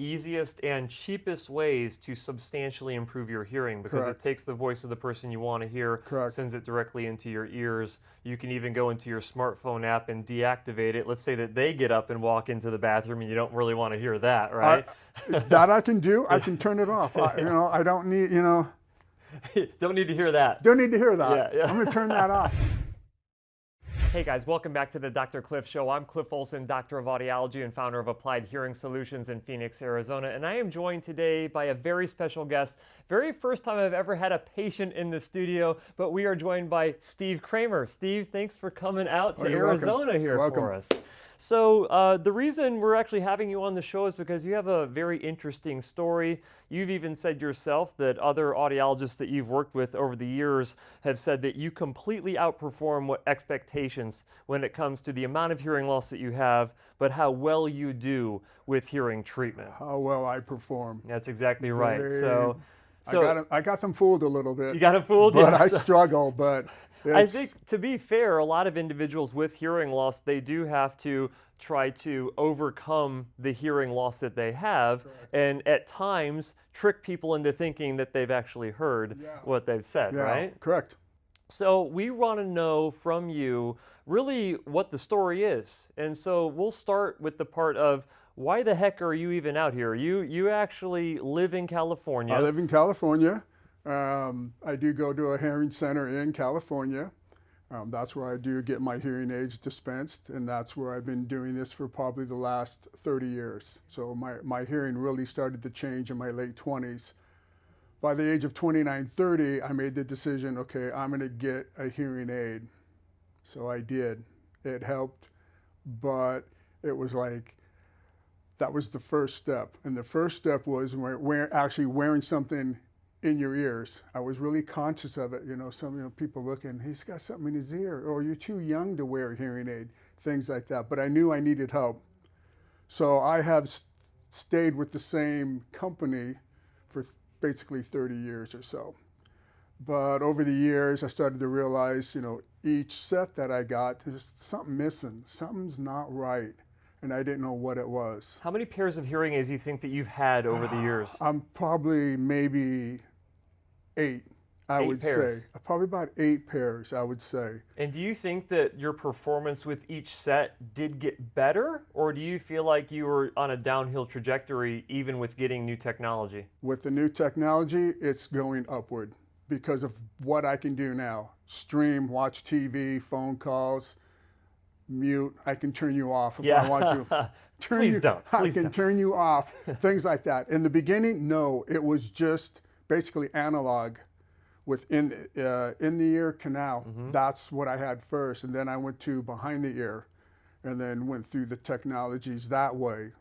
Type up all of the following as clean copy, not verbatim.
easiest and cheapest ways to substantially improve your hearing, because Correct. it takes the voice of the person you want to hear, Correct. sends it directly into your ears. You can even go into your smartphone app and deactivate it. Let's say that they get up and walk into the bathroom and you don't really want to hear that, right? That I can do. I can turn it off. I don't need, Don't need to hear that. don't need to hear that. Yeah. I'm going to turn that off. Hey guys, welcome back to the Dr. Cliff Show. I'm Cliff Olson, Doctor of Audiology and founder of Applied Hearing Solutions in Phoenix, Arizona. And I am joined today by a very special guest. Very first time I've ever had a patient in the studio, but we are joined by Steve Kramer. Steve, thanks for coming out to Arizona here for us. So the reason we're actually having you on the show is because you have a very interesting story. You've even said yourself that other audiologists that you've worked with over the years have said that you completely outperform what expectations when it comes to the amount of hearing loss that you have, but how well you do with hearing treatment. How well I perform. That's exactly right. I got them fooled a little bit. You got them fooled? But yeah. I struggle, but I think, to be fair, a lot of individuals with hearing loss, they do have to try to overcome the hearing loss that they have, and at times trick people into thinking that they've actually heard what they've said, right? Correct. So we want to know from you really what the story is. And so we'll start with the part of, why the heck are you even out here? You actually live in California. I live in California. I do go to a hearing center in California. That's where I do get my hearing aids dispensed, and that's where I've been doing this for probably the last 30 years. So my hearing really started to change in my late 20s. By the age of 29, 30, I made the decision, okay, I'm going to get a hearing aid. So I did. It helped, but it was like, that was the first step. And the first step was actually wearing something in your ears. I was really conscious of it. Some people looking, he's got something in his ear, or you're too young to wear a hearing aid, things like that. But I knew I needed help. So I have stayed with the same company for basically 30 years or so. But over the years, I started to realize, each set that I got, there's something missing. Something's not right. And I didn't know what it was. How many pairs of hearing aids do you think that you've had over the years? I'm probably maybe 8, I would say. Probably about 8 pairs, I would say. And do you think that your performance with each set did get better, or do you feel like you were on a downhill trajectory even with getting new technology? With the new technology, it's going upward because of what I can do now. Stream, watch TV, phone calls, mute. I can turn you off if I want to. Please don't. I can turn you off, things like that. In the beginning, no, it was just basically analog with in the ear canal. That's what I had first, and then I went to behind the ear, and then went through the technologies that way.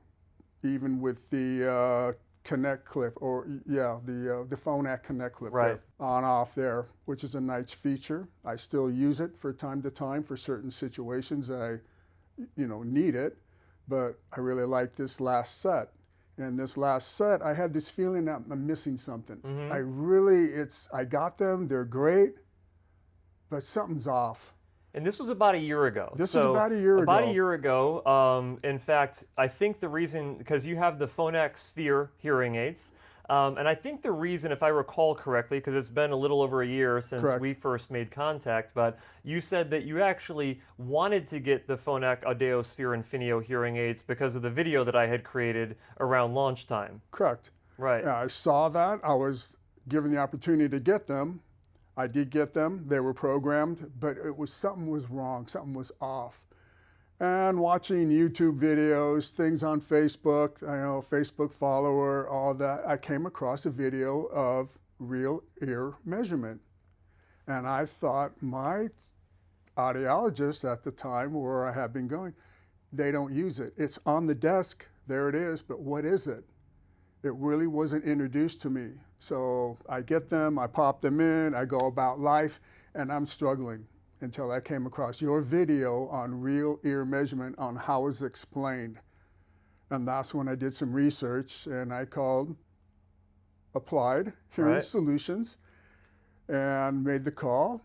Even with the Connect clip, or the Phonak Connect clip, right, on off there, which is a nice feature. I still use it for time to time for certain situations that I need it, but I really like this last set. And this last set, I had this feeling that I'm missing something. I got them, they're great, but something's off. And this was about a year ago. This was about a year ago. About a year ago. In fact, I think the reason, because you have the Phonak Sphere hearing aids, and I think the reason, if I recall correctly, because it's been a little over a year since we first made contact, but you said that you actually wanted to get the Phonak Audeo Sphere Infinio hearing aids because of the video that I had created around launch time. Correct. Right. Yeah, I saw that. I was given the opportunity to get them. I did get them. They were programmed, but something was wrong. Something was off. And watching YouTube videos, things on Facebook, Facebook follower, all that, I came across a video of real ear measurement. And I thought my audiologist at the time, where I had been going, they don't use it. It's on the desk, there it is, but what is it? It really wasn't introduced to me. So I get them, I pop them in, I go about life, and I'm struggling until I came across your video on real ear measurement on how it's explained. And that's when I did some research, and I called Applied Hearing Solutions and made the call.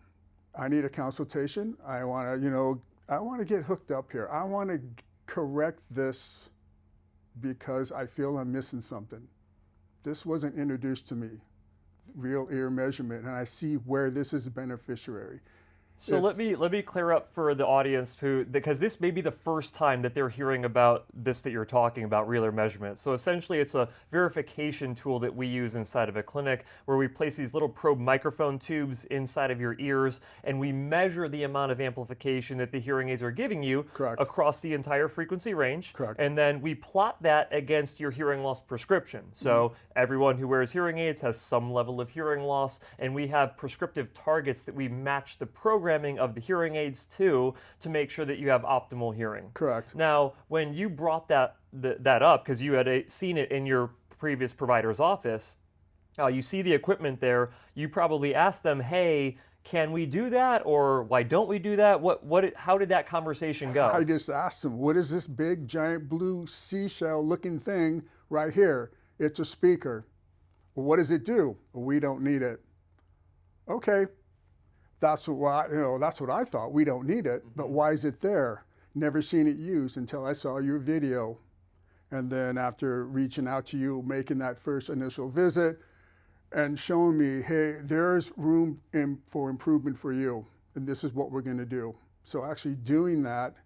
I need a consultation. I want to get hooked up here. I want to correct this because I feel I'm missing something. This wasn't introduced to me, real ear measurement, and I see where this is a beneficiary. So let me clear up for the audience because this may be the first time that they're hearing about this that you're talking about, real ear measurement. So essentially it's a verification tool that we use inside of a clinic where we place these little probe microphone tubes inside of your ears and we measure the amount of amplification that the hearing aids are giving you across the entire frequency range. And then we plot that against your hearing loss prescription. So everyone who wears hearing aids has some level of hearing loss, and we have prescriptive targets that we match the programming of the hearing aids to make sure that you have optimal hearing. Now, when you brought that up, because you had seen it in your previous provider's office, you see the equipment there, you probably asked them, hey, can we do that, or why don't we do that? How did that conversation go? I just asked them, what is this big, giant blue seashell looking thing right here? It's a speaker. Well, what does it do? Well, we don't need it. Okay. That's what I thought. We don't need it, but why is it there? Never seen it used until I saw your video. And then after reaching out to you, making that first initial visit and showing me, hey, there's room for improvement for you, and this is what we're gonna do. So actually doing that,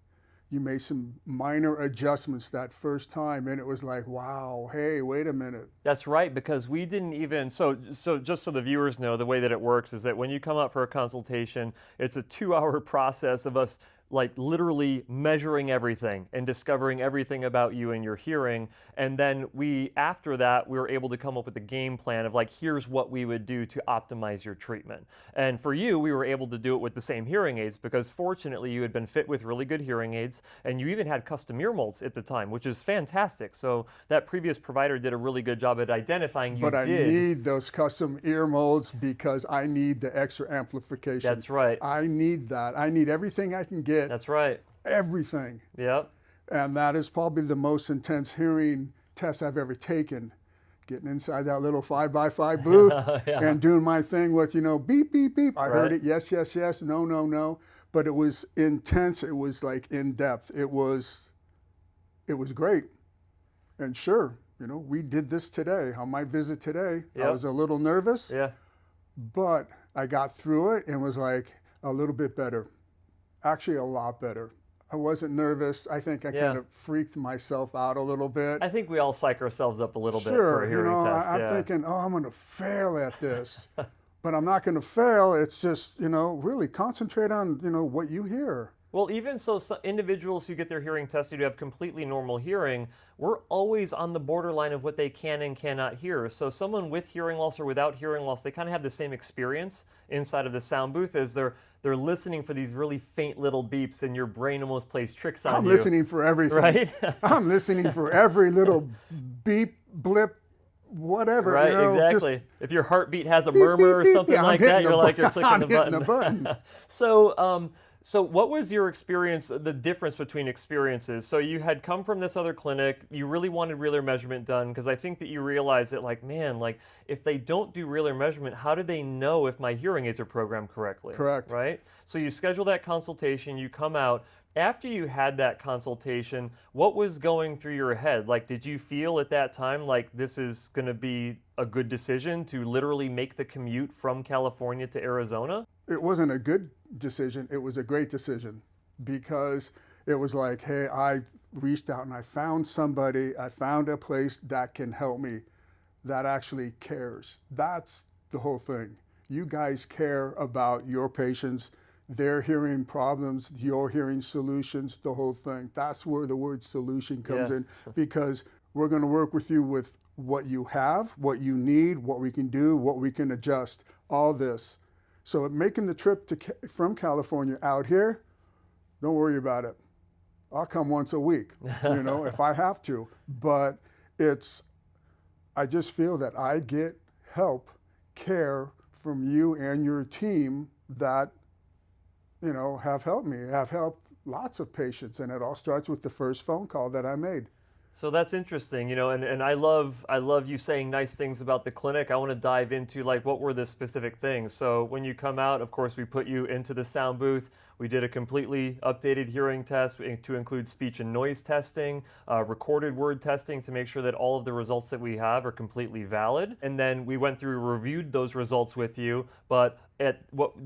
you made some minor adjustments that first time, and it was like, wow, hey, wait a minute. That's right, because we didn't even, so just so the viewers know, the way that it works is that when you come up for a consultation, it's a 2-hour process of us like literally measuring everything and discovering everything about you and your hearing. And then after that, we were able to come up with a game plan of like, here's what we would do to optimize your treatment. And for you, we were able to do it with the same hearing aids because fortunately you had been fit with really good hearing aids and you even had custom ear molds at the time, which is fantastic. So that previous provider did a really good job at identifying you. But I need those custom ear molds because I need the extra amplification. That's right. I need that. I need everything I can get. That's right. Everything. Yep. And that is probably the most intense hearing test I've ever taken. Getting inside that little 5x5 booth and doing my thing with, beep, beep, beep. I heard it. Yes, yes, yes. No, no, no. But it was intense. It was like in depth. It was great. And sure, we did this today on my visit today. I was a little nervous. But I got through it and was like a little bit better. Actually, a lot better. I wasn't nervous. I think I kind of freaked myself out a little bit. I think we all psych ourselves up a little bit for a hearing test. I'm thinking, I'm going to fail at this. But I'm not going to fail. It's just, really concentrate on, what you hear. Well, even so, individuals who get their hearing tested who have completely normal hearing, we're always on the borderline of what they can and cannot hear. So someone with hearing loss or without hearing loss, they kind of have the same experience inside of the sound booth as they're listening for these really faint little beeps and your brain almost plays tricks on you. I'm listening for everything. Right? I'm listening for every little beep, blip, whatever. Right, exactly. If your heartbeat has a murmur or something like that, you're clicking the button. So what was your experience, the difference between experiences? So you had come from this other clinic, you really wanted real ear measurement done, because I think that you realized that if they don't do real ear measurement, how do they know if my hearing aids are programmed correctly? Correct. Right? So you schedule that consultation, you come out. After you had that consultation, what was going through your head? Did you feel at that time like this is going to be a good decision to literally make the commute from California to Arizona? It wasn't a good decision. It was a great decision because it was like, hey, I reached out and I found somebody, I found a place that can help me, that actually cares. That's the whole thing. You guys care about your patients, their hearing problems, your hearing solutions, the whole thing. That's where the word solution comes in, because we're going to work with you with what you have, what you need, what we can do, what we can adjust, all this. So making the trip from California out here, don't worry about it. I'll come once a week, if I have to. But I just feel that I get help, care from you and your team that have helped me, have helped lots of patients, and it all starts with the first phone call that I made. So that's interesting, and I love you saying nice things about the clinic. I want to dive into what were the specific things. So when you come out, of course, we put you into the sound booth. We did a completely updated hearing test to include speech and noise testing, recorded word testing to make sure that all of the results that we have are completely valid. And then we went through, reviewed those results with you, but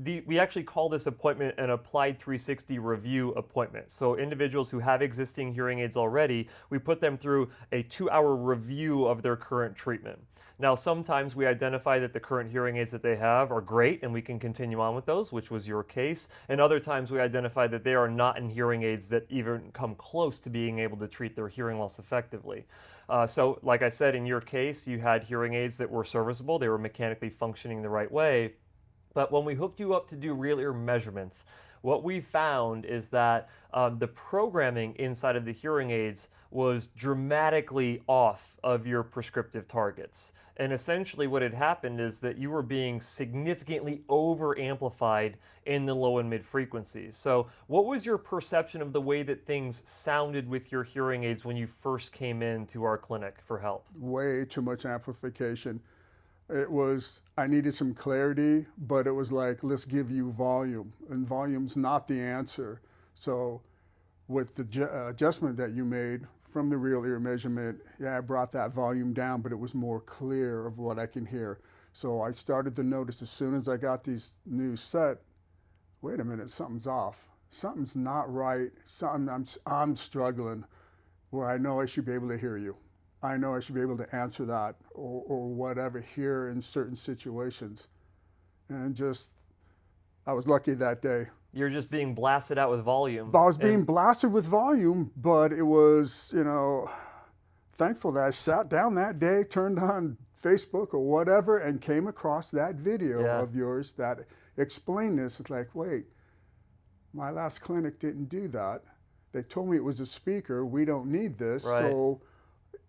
we actually call this appointment an applied 360 review appointment. So individuals who have existing hearing aids already, we put them through a 2-hour review of their current treatment. Now, sometimes we identify that the current hearing aids that they have are great and we can continue on with those, which was your case. And other times we identify that they are not in hearing aids that even come close to being able to treat their hearing loss effectively. So like I said, in your case, you had hearing aids that were serviceable. They were mechanically functioning the right way. But when we hooked you up to do real ear measurements, what we found is that the programming inside of the hearing aids was dramatically off of your prescriptive targets. And essentially what had happened is that you were being significantly over-amplified in the low and mid frequencies. So what was your perception of the way that things sounded with your hearing aids when you first came into our clinic for help? Way too much amplification. It was, I needed some clarity, but it was like, let's give you volume, and volume's not the answer. So with the adjustment that you made from the real ear measurement, yeah, I brought that volume down, but it was more clear of what I can hear. So I started to notice as soon as I got these new set, wait a minute, something's off. Something's not right. I'm struggling where I know I should be able to hear you. I know I should be able to answer that or whatever here in certain situations. And I was lucky that day. You're just being blasted out with volume. I was being blasted with volume, but it was, thankful that I sat down that day, turned on Facebook or whatever, and came across that video of yours that explained this. It's like, wait, my last clinic didn't do that. They told me it was a speaker. We don't need this. Right. So.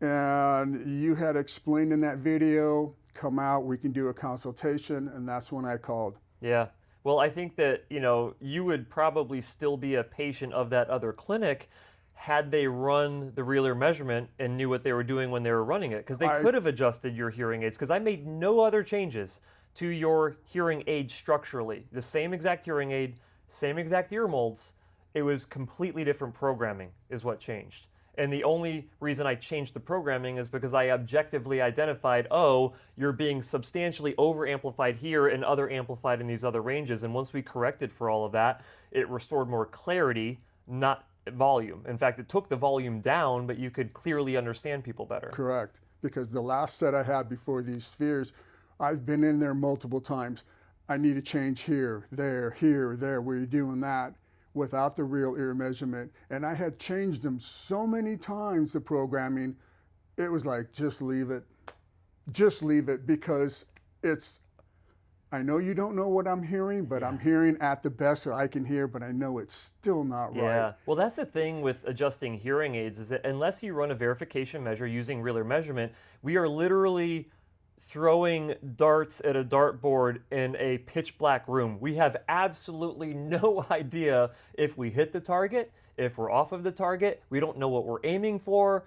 And you had explained in that video, come out, we can do a consultation, and that's when I called. Yeah. Well, I think that, you would probably still be a patient of that other clinic had they run the real ear measurement and knew what they were doing when they were running it. Because they could have adjusted your hearing aids, because I made no other changes to your hearing aid structurally. The same exact hearing aid, same exact ear molds. It was completely different programming is what changed. And the only reason I changed the programming is because I objectively identified, oh, you're being substantially over-amplified here and under-amplified in these other ranges. And once we corrected for all of that, it restored more clarity, not volume. In fact, it took the volume down, but you could clearly understand people better. Correct. Because the last set I had before these spheres, I've been in there multiple times. I need to change here, there, where you're doing that, without the real ear measurement. And I had changed them so many times, the programming, it was like, just leave it, because I know you don't know what I'm hearing, but I'm hearing at the best that I can hear, but I know it's still not right. Yeah, well, that's the thing with adjusting hearing aids is that unless you run a verification measure using real ear measurement, we are literally throwing darts at a dartboard in a pitch black room. We have absolutely no idea if we hit the target, if we're off of the target. We don't know what we're aiming for.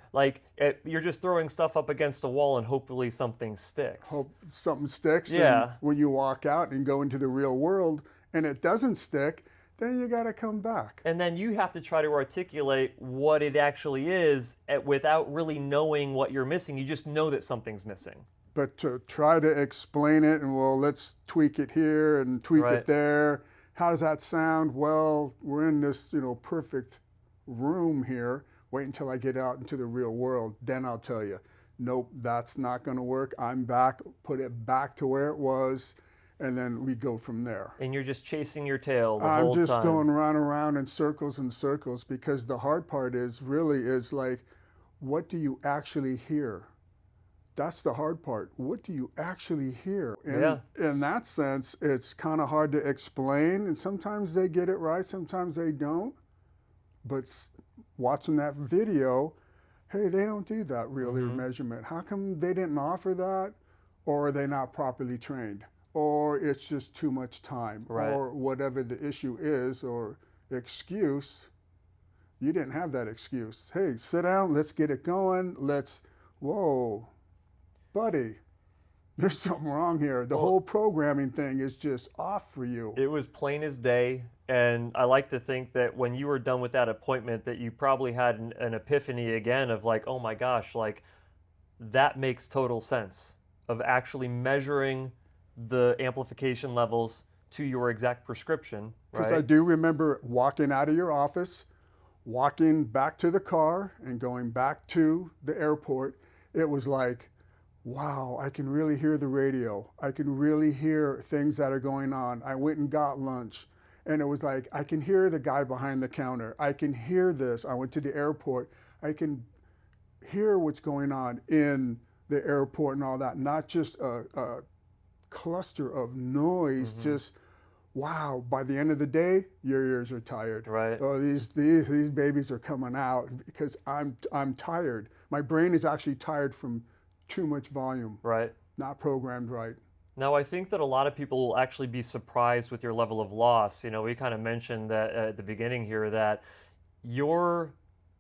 You're just throwing stuff up against a wall and hopefully something sticks. Hope something sticks. Yeah. And when you walk out and go into the real world and it doesn't stick, then you got to come back. And then you have to try to articulate what it actually is without really knowing what you're missing. You just know that something's missing. But to try to explain it and, well, let's tweak it here and tweak it there. How does that sound? Well, we're in this, perfect room here. Wait until I get out into the real world. Then I'll tell you, nope, that's not going to work. I'm back, put it back to where it was, and then we go from there. And you're just chasing your tail the whole time. I'm just going around in circles and circles, because the hard part is like, what do you actually hear? That's the hard part. What do you actually hear? And in that sense, it's kind of hard to explain. And sometimes they get it right, sometimes they don't. But watching that video, hey, they don't do that real ear measurement. How come they didn't offer that? Or are they not properly trained? Or it's just too much time? Or whatever the issue is or excuse. You didn't have that excuse. Hey, sit down, let's get it going. Whoa. Buddy, there's something wrong here. The whole programming thing is just off for you. It was plain as day. And I like to think that when you were done with that appointment, that you probably had an epiphany again of like, oh my gosh, like that makes total sense of actually measuring the amplification levels to your exact prescription, Because I right? do remember walking out of your office, walking back to the car, and going back to the airport. It was like, wow, I can really hear the radio. I can really hear things that are going on. I went and got lunch. And it was like, I can hear the guy behind the counter. I can hear this. I went to the airport. I can hear what's going on in the airport and all that. Not just a cluster of noise, just wow, by the end of the day, your ears are tired. Right. Oh, these babies are coming out because I'm tired. My brain is actually tired from too much volume, Right. not programmed right. Now, I think that a lot of people will actually be surprised with your level of loss. You know, we kind of mentioned that at the beginning here that your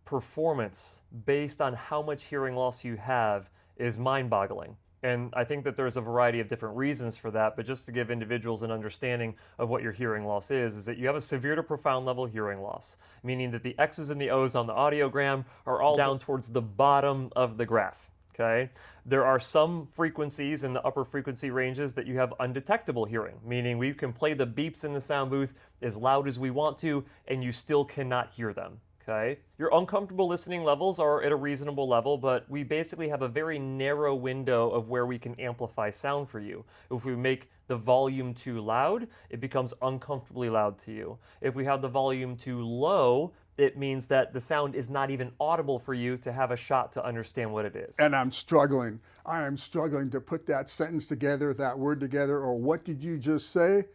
performance based on how much hearing loss you have is mind-boggling. And I think that there's a variety of different reasons for that, but just to give individuals an understanding of what your hearing loss is that you have a severe to profound level hearing loss, meaning that the X's and the O's on the audiogram are all down towards the bottom of the graph. Okay. There are some frequencies in the upper frequency ranges that you have undetectable hearing, meaning we can play the beeps in the sound booth as loud as we want to, and you still cannot hear them. Okay. Your uncomfortable listening levels are at a reasonable level, but we basically have a very narrow window of where we can amplify sound for you. If we make the volume too loud, it becomes uncomfortably loud to you. If we have the volume too low, it means that the sound is not even audible for you to have a shot to understand what it is. And I'm struggling. I am struggling to put that sentence together, that word together, or what did you just say?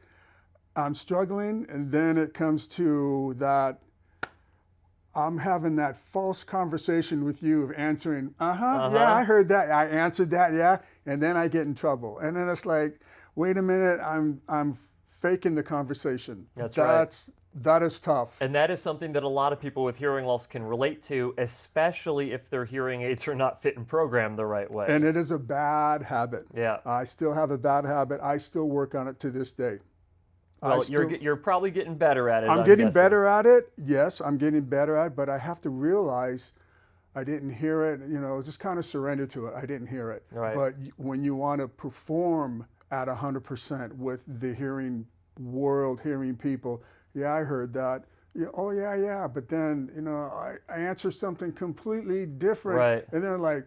I'm struggling, and then it comes to that I'm having that false conversation with you of answering, yeah, I heard that, I answered that, yeah, and then I get in trouble. And then it's like, wait a minute, I'm faking the conversation. That is tough. And that is something that a lot of people with hearing loss can relate to, especially if their hearing aids are not fit and programmed the right way. And it is a bad habit. Yeah. I still have a bad habit. I still work on it to this day. Well, you're probably getting better at it. I'm getting better at it. Yes, I'm getting better at it, but I have to realize I didn't hear it, just kind of surrender to it. I didn't hear it. Right. But when you want to perform at 100% with the hearing world, hearing people, yeah, I heard that. Yeah, oh, yeah. But then, I answer something completely different. Right. And they're like,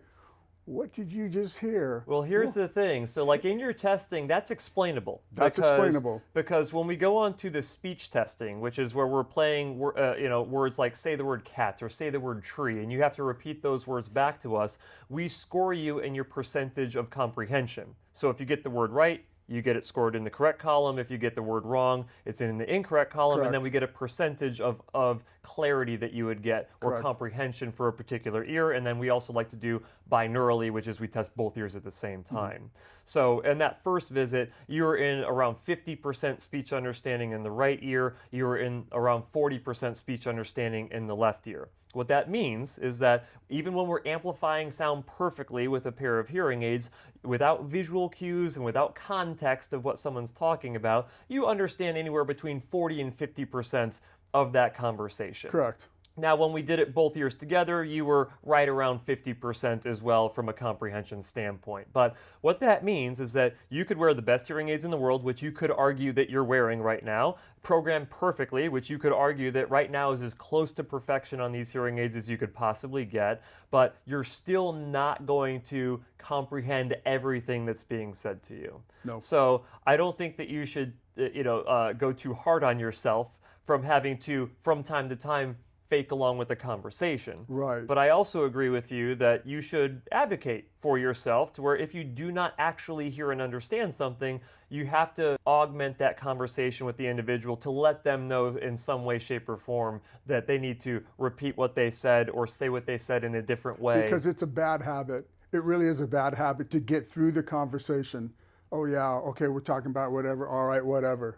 what did you just hear? Well, here's the thing. So like in your testing, that's explainable. That's explainable. Because when we go on to the speech testing, which is where we're playing, words like say the word cat or say the word tree, and you have to repeat those words back to us, we score you in your percentage of comprehension. So if you get the word right, you get it scored in the correct column. If you get the word wrong, it's in the incorrect column. Correct. And then we get a percentage of clarity that you would get or Correct. comprehension for a particular ear. And then we also like to do binaurally, which is we test both ears at the same time. So in that first visit, you're in around 50% speech understanding in the right ear. You're in around 40% speech understanding in the left ear. What that means is that even when we're amplifying sound perfectly with a pair of hearing aids, without visual cues and without context of what someone's talking about, you understand anywhere between 40 and 50% of that conversation. Correct. Now, when we did it both ears together, you were right around 50% as well from a comprehension standpoint. But what that means is that you could wear the best hearing aids in the world, which you could argue that you're wearing right now, programmed perfectly, which you could argue that right now is as close to perfection on these hearing aids as you could possibly get, but you're still not going to comprehend everything that's being said to you. No. So I don't think that you should, go too hard on yourself from having to, from time to time, fake along with the conversation. Right. But I also agree with you that you should advocate for yourself to where if you do not actually hear and understand something, you have to augment that conversation with the individual to let them know in some way, shape, or form that they need to repeat what they said or say what they said in a different way. Because it's a bad habit. It really is a bad habit to get through the conversation. Oh yeah, okay, we're talking about whatever, all right, whatever,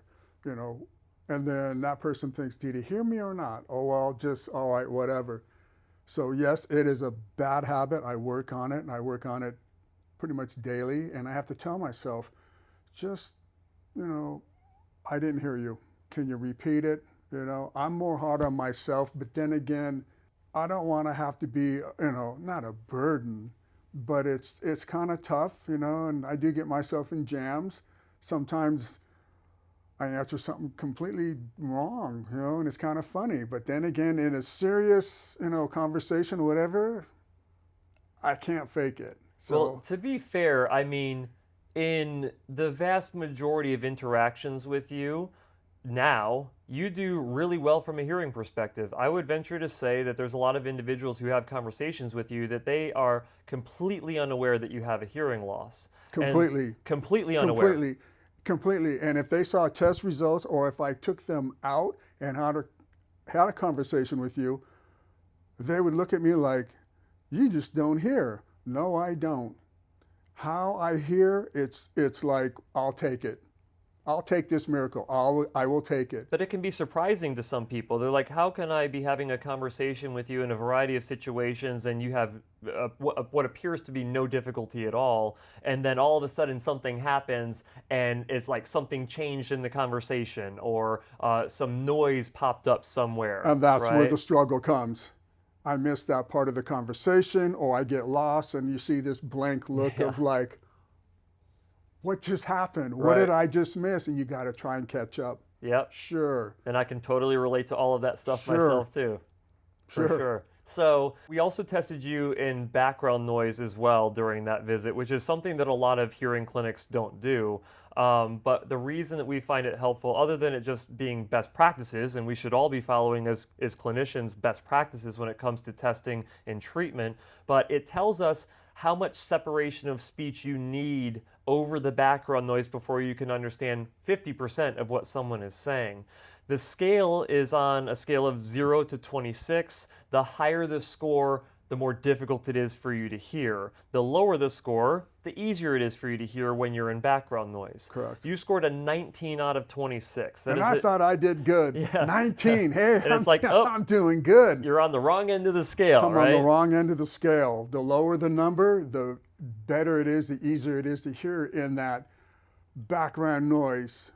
And then that person thinks, did he hear me or not? Oh, well, just, all right, whatever. So yes, it is a bad habit. I work on it, and I work on it pretty much daily. And I have to tell myself, just, I didn't hear you. Can you repeat it? You know, I'm more hard on myself, but then again, I don't want to have to be, not a burden, but it's kind of tough, and I do get myself in jams. Sometimes I answer something completely wrong, and it's kind of funny. But then again, in a serious, conversation or whatever, I can't fake it. So, Well, to be fair, I mean, in the vast majority of interactions with you now, you do really well from a hearing perspective. I would venture to say that there's a lot of individuals who have conversations with you that they are completely unaware that you have a hearing loss. completely. Completely unaware. Completely. And if they saw test results, or if I took them out and had a conversation with you, they would look at me like, you just don't hear. No, I don't. How I hear, it's like, I'll take it. I'll take this miracle. I will take it. But it can be surprising to some people. They're like, how can I be having a conversation with you in a variety of situations and you have what appears to be no difficulty at all, and then all of a sudden something happens and it's like something changed in the conversation, or some noise popped up somewhere. And that's where right? the struggle comes. I miss that part of the conversation, or I get lost, and you see this blank look of like, what just happened? What did I just miss? And you got to try and catch up. Yep. Sure. And I can totally relate to all of that stuff Sure. myself too. For Sure. sure. So we also tested you in background noise as well during that visit, which is something that a lot of hearing clinics don't do. But the reason that we find it helpful, other than it just being best practices, and we should all be following as clinicians best practices when it comes to testing and treatment, but it tells us how much separation of speech you need over the background noise before you can understand 50% of what someone is saying. The scale is on a scale of 0 to 26. The higher the score, the more difficult it is for you to hear. The lower the score, the easier it is for you to hear when you're in background noise. Correct. You scored a 19 out of 26. And I thought I did good. Yeah. 19. Hey, And it's like, oh, I'm doing good. You're on the wrong end of the scale, I'm right? on the wrong end of the scale. The lower the number, the better it is, the easier it is to hear in that background noise.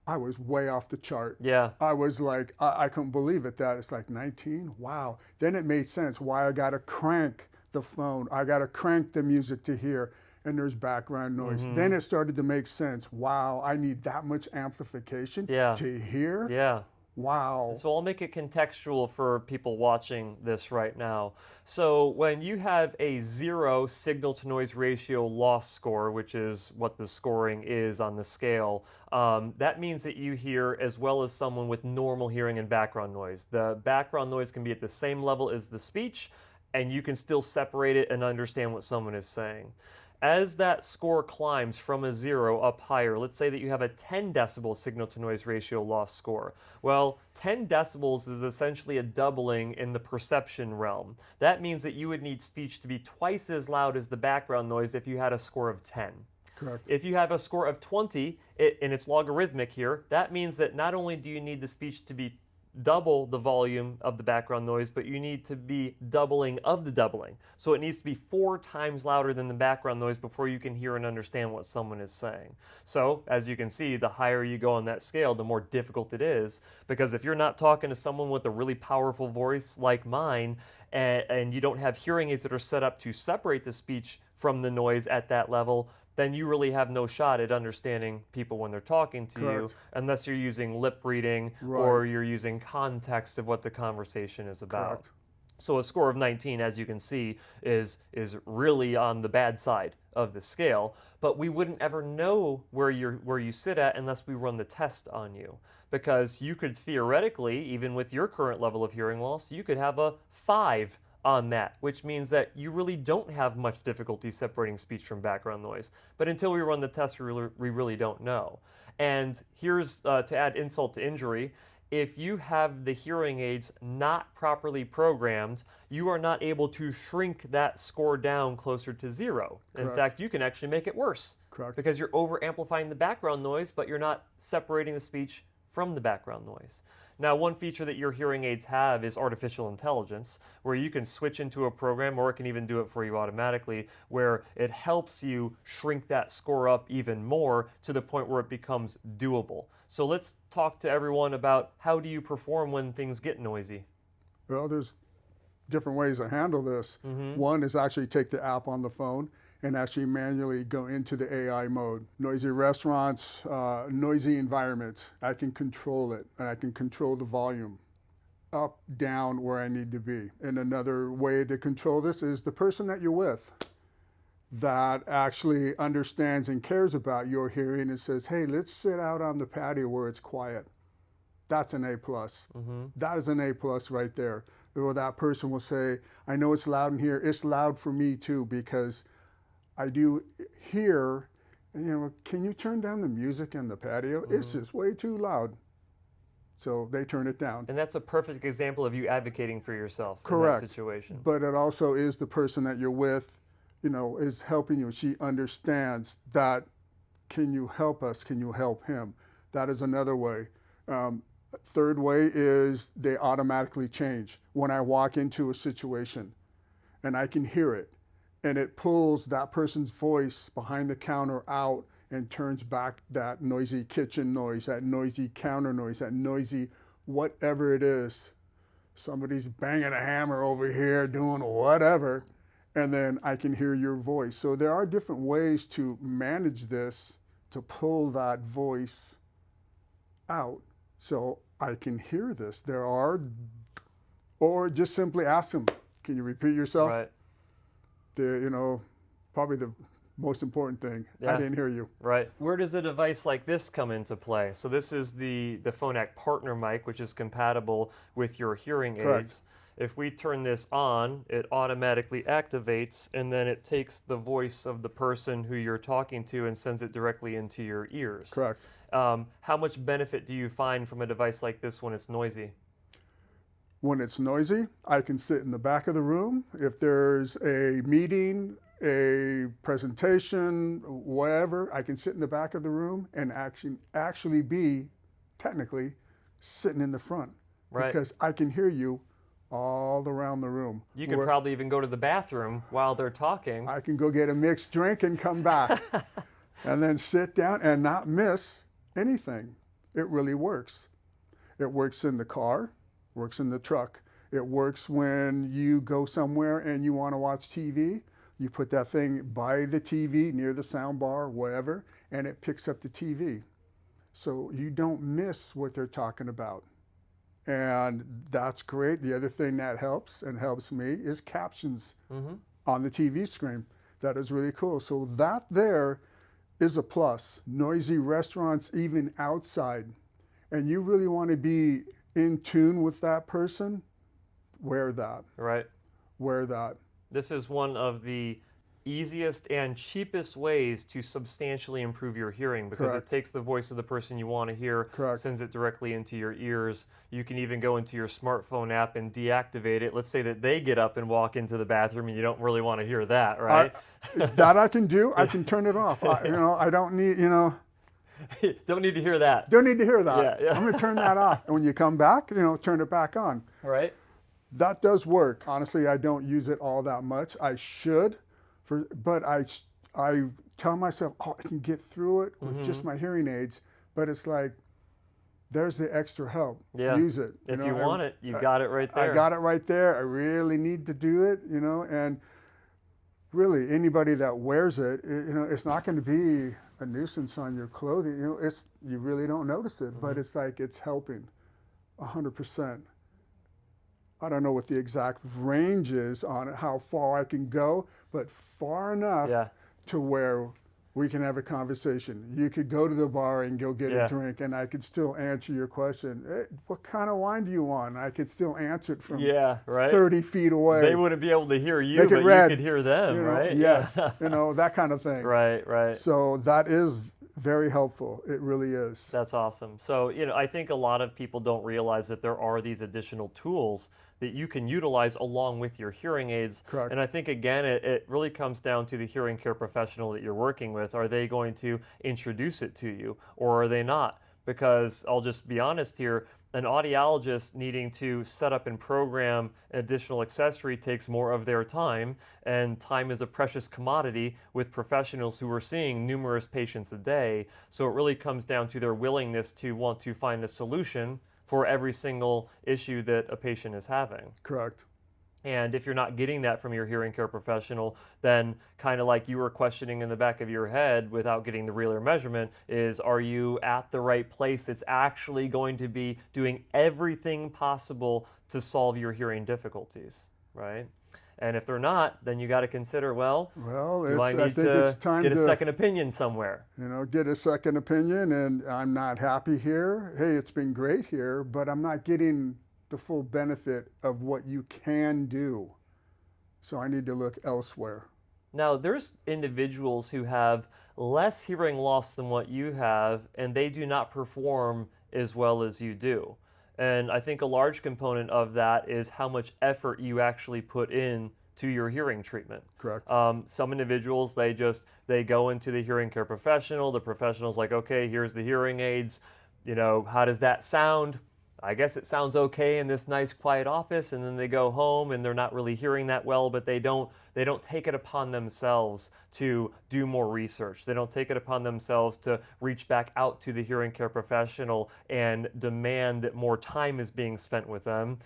I was way off the chart. Yeah. I was like, I couldn't believe it, that it's like 19. Wow. Then it made sense why I got to crank the phone. I got to crank the music to hear, and there's background noise. Mm-hmm. Then it started to make sense. Wow, I need that much amplification to hear? Yeah. Wow. So I'll make it contextual for people watching this right now. So when you have a 0 signal-to-noise ratio loss score, which is what the scoring is on the scale, that means that you hear as well as someone with normal hearing and background noise. The background noise can be at the same level as the speech, and you can still separate it and understand what someone is saying. As that score climbs from a 0 up higher, let's say that you have a 10 decibel signal-to-noise ratio loss score. Well, 10 decibels is essentially a doubling in the perception realm. That means that you would need speech to be twice as loud as the background noise if you had a score of 10. Correct. If you have a score of 20, and it's logarithmic here, that means that not only do you need the speech to be double the volume of the background noise, but you need to be doubling of the doubling. So it needs to be 4 times louder than the background noise before you can hear and understand what someone is saying. So as you can see, the higher you go on that scale, the more difficult it is, because if you're not talking to someone with a really powerful voice like mine, and you don't have hearing aids that are set up to separate the speech from the noise at that level, then you really have no shot at understanding people when they're talking to you, unless you're using lip reading or you're using context of what the conversation is about. Correct. So a score of 19, as you can see, is really on the bad side of the scale, but we wouldn't ever know where you sit at unless we run the test on you. Because you could theoretically, even with your current level of hearing loss, you could have a 5 on that, which means that you really don't have much difficulty separating speech from background noise. But until we run the test, we really don't know. And here's, to add insult to injury, if you have the hearing aids not properly programmed, you are not able to shrink that score down closer to 0. In fact, you can actually make it worse. Correct. Because you're over amplifying the background noise, but you're not separating the speech from the background noise. Now, one feature that your hearing aids have is artificial intelligence, where you can switch into a program, or it can even do it for you automatically, where it helps you shrink that score up even more to the point where it becomes doable. So let's talk to everyone about how do you perform when things get noisy? Well, there's different ways to handle this. One is actually take the app on the phone and actually manually go into the AI mode. Noisy restaurants, noisy environments, I can control it, and I can control the volume up, down, where I need to be. And another way to control this is the person that you're with that actually understands and cares about your hearing and says, hey, let's sit out on the patio where it's quiet. That's an A+. That is an A+ right there. Or that person will say, I know it's loud in here. It's loud for me too, because I do hear, can you turn down the music in the patio? It's just way too loud. So they turn it down. And that's a perfect example of you advocating for yourself Correct. in that situation. But it also is the person that you're with, is helping you. She understands that, can you help us? Can you help him? That is another way. Third way is they automatically change. When I walk into a situation and I can hear it, and it pulls that person's voice behind the counter out and turns back that noisy kitchen noise, that noisy counter noise, that noisy whatever it is. Somebody's banging a hammer over here, doing whatever, and then I can hear your voice. So there are different ways to manage this, to pull that voice out so I can hear this. There are, or just simply ask them, can you repeat yourself? Right. Probably the most important thing. Yeah. I didn't hear you. Right. Where does a device like this come into play? So this is the Phonak partner mic, which is compatible with your hearing aids. Correct. If we turn this on, it automatically activates, and then it takes the voice of the person who you're talking to and sends it directly into your ears. Correct. How much benefit do you find from a device like this when it's noisy? When it's noisy, I can sit in the back of the room. If there's a meeting, a presentation, whatever, I can sit in the back of the room and actually be, technically, sitting in the front. Right. Because I can hear you all around the room. You could probably even go to the bathroom while they're talking. I can go get a mixed drink and come back. And then sit down and not miss anything. It really works. It works in the car, works in the truck. It works when you go somewhere and you want to watch TV. You put that thing by the TV, near the sound bar, wherever, and it picks up the TV. So you don't miss what they're talking about. And that's great. The other thing that helps me is captions on the TV screen. That is really cool. So that there is a plus. Noisy restaurants, even outside, and you really want to be in tune with that person, wear that. Right. Wear that. This is one of the easiest and cheapest ways to substantially improve your hearing, because Correct. it takes the voice of the person you want to hear, Correct. sends it directly into your ears. You can even go into your smartphone app and deactivate it. Let's say that they get up and walk into the bathroom and you don't really want to hear that, right? That I can do. I can turn it off. I don't need, Don't need to hear that. don't need to hear that. Yeah. I'm going to turn that off. And when you come back, turn it back on. Right? That does work. Honestly, I don't use it all that much. I should, but I tell myself, I can get through it with just my hearing aids. But it's like, there's the extra help. Yeah. Use it. If you want it, you got it right there. I got it right there. I really need to do it, and really anybody that wears it, it's not going to be a nuisance on your clothing. You really don't notice it, but it's like it's helping 100%. I don't know what the exact range is on it, how far I can go, but far enough to where we can have a conversation. You could go to the bar and go get a drink, and I could still answer your question. Hey, what kind of wine do you want? I could still answer it from 30 feet away. They wouldn't be able to hear you, Make but it red, you could hear them, right? Yes, that kind of thing. Right. So that is very helpful. It really is. That's awesome. So, I think a lot of people don't realize that there are these additional tools that you can utilize along with your hearing aids. Correct. And I think, again, it really comes down to the hearing care professional that you're working with. Are they going to introduce it to you, or are they not? because I'll just be honest here, an audiologist needing to set up and program an additional accessory takes more of their time, and time is a precious commodity with professionals who are seeing numerous patients a day. So it really comes down to their willingness to want to find a solution for every single issue that a patient is having. Correct. And if you're not getting that from your hearing care professional, then kind of like you were questioning in the back of your head without getting the real measurement is, are you at the right place that's actually going to be doing everything possible to solve your hearing difficulties, right? And if they're not, then you got to consider, well, do I need to get a second opinion somewhere? Get a second opinion, and I'm not happy here. Hey, it's been great here, but I'm not getting the full benefit of what you can do. So I need to look elsewhere. Now, there's individuals who have less hearing loss than what you have, and they do not perform as well as you do. And I think a large component of that is how much effort you actually put in to your hearing treatment. Correct. Some individuals, they go into the hearing care professional. The professional's like, okay, here's the hearing aids. How does that sound? I guess it sounds okay in this nice quiet office, and then they go home and they're not really hearing that well, but they don't take it upon themselves to do more research. They don't take it upon themselves to reach back out to the hearing care professional and demand that more time is being spent with them.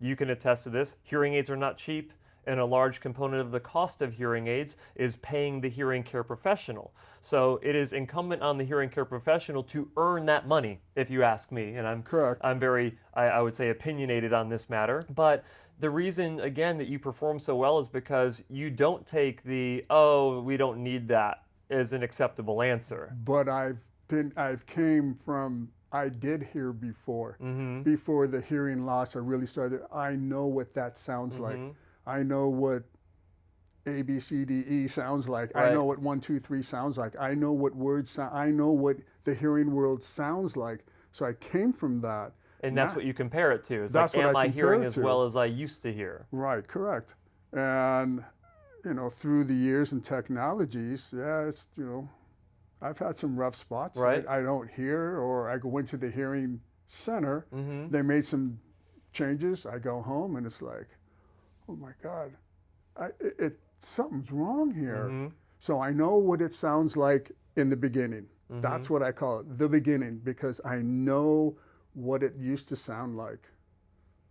You can attest to this. Hearing aids are not cheap, and a large component of the cost of hearing aids is paying the hearing care professional. So it is incumbent on the hearing care professional to earn that money, if you ask me. And I'm very, I would say, opinionated on this matter. But the reason, again, that you perform so well is because you don't take the, oh, we don't need that as an acceptable answer. But I did hear before. Mm-hmm. Before the hearing loss, I really started, I know what that sounds like. I know what A, B, C, D, E sounds like. Right. I know what 1, 2, 3 sounds like. I know what words sound. I know what the hearing world sounds like. So I came from that. And that's what you compare it to. It's that's like, what am I hearing as to. well as I used to hear? Right, correct. And through the years and technologies, it's I've had some rough spots. Right. I don't hear, or I go into the hearing center. Mm-hmm. They made some changes. I go home and it's like, oh my God, something's wrong here. Mm-hmm. So I know what it sounds like in the beginning. Mm-hmm. That's what I call it, the beginning, because I know what it used to sound like.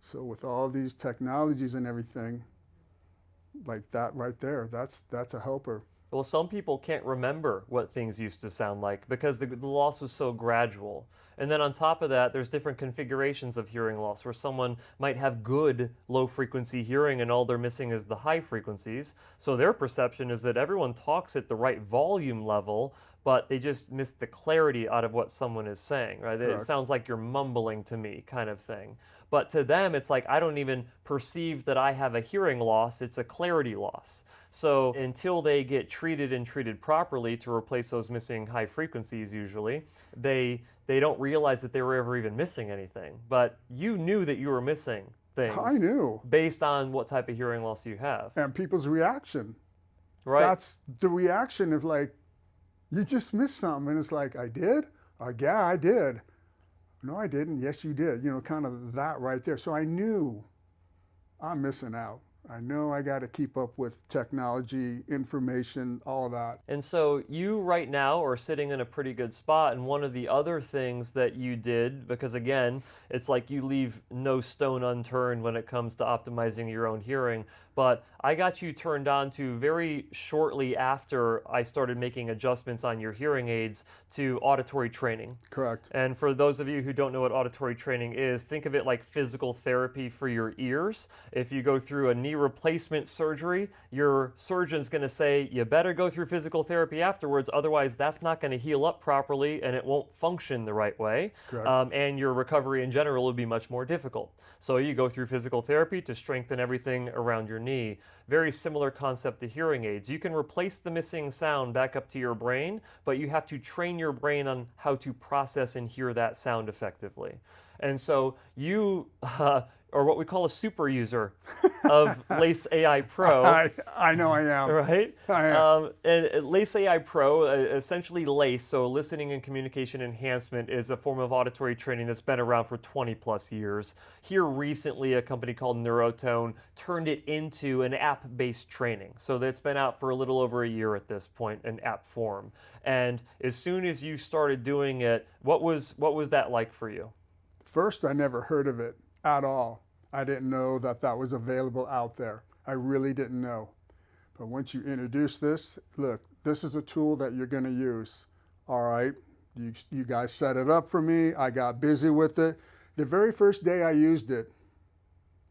So with all these technologies and everything, like that right there, that's a helper. Well, some people can't remember what things used to sound like because the loss was so gradual. And then on top of that, there's different configurations of hearing loss where someone might have good low frequency hearing and all they're missing is the high frequencies. So their perception is that everyone talks at the right volume level, but they just miss the clarity out of what someone is saying, right? Correct. It sounds like you're mumbling to me, kind of thing. But to them, it's like, I don't even perceive that I have a hearing loss, it's a clarity loss. So until they get treated properly to replace those missing high frequencies usually, they don't realize that they were ever even missing anything. But you knew that you were missing things. I knew. Based on what type of hearing loss you have. And people's reaction. Right. That's the reaction of like, you just missed something. And it's like, I did? Yeah, I did. No, I didn't. Yes, you did. Kind of that right there. So I knew I'm missing out. I know I got to keep up with technology, information, all that. And so you right now are sitting in a pretty good spot. And one of the other things that you did, because again, it's like you leave no stone unturned when it comes to optimizing your own hearing, but I got you turned on to very shortly after I started making adjustments on your hearing aids to auditory training. Correct. And for those of you who don't know what auditory training is, think of it like physical therapy for your ears. If you go through a knee replacement surgery, your surgeon's going to say, you better go through physical therapy afterwards, otherwise that's not going to heal up properly and it won't function the right way. Correct. And your recovery in general will be much more difficult. So you go through physical therapy to strengthen everything around your knee. Very similar concept to hearing aids. You can replace the missing sound back up to your brain, but you have to train your brain on how to process and hear that sound effectively. And so you are what we call a super user of Lace AI Pro. I know I am. Right? I am. And Lace AI Pro, essentially Lace, so listening and communication enhancement, is a form of auditory training that's been around for 20 plus years. Here recently, a company called Neurotone turned it into an app-based training. So that's been out for a little over a year at this point in app form. And as soon as you started doing it, what was that like for you? First, I never heard of it at all. I didn't know that that was available out there. I really didn't know. But once you introduce this, look, this is a tool that you're going to use. All right, you guys set it up for me. I got busy with it. The very first day I used it,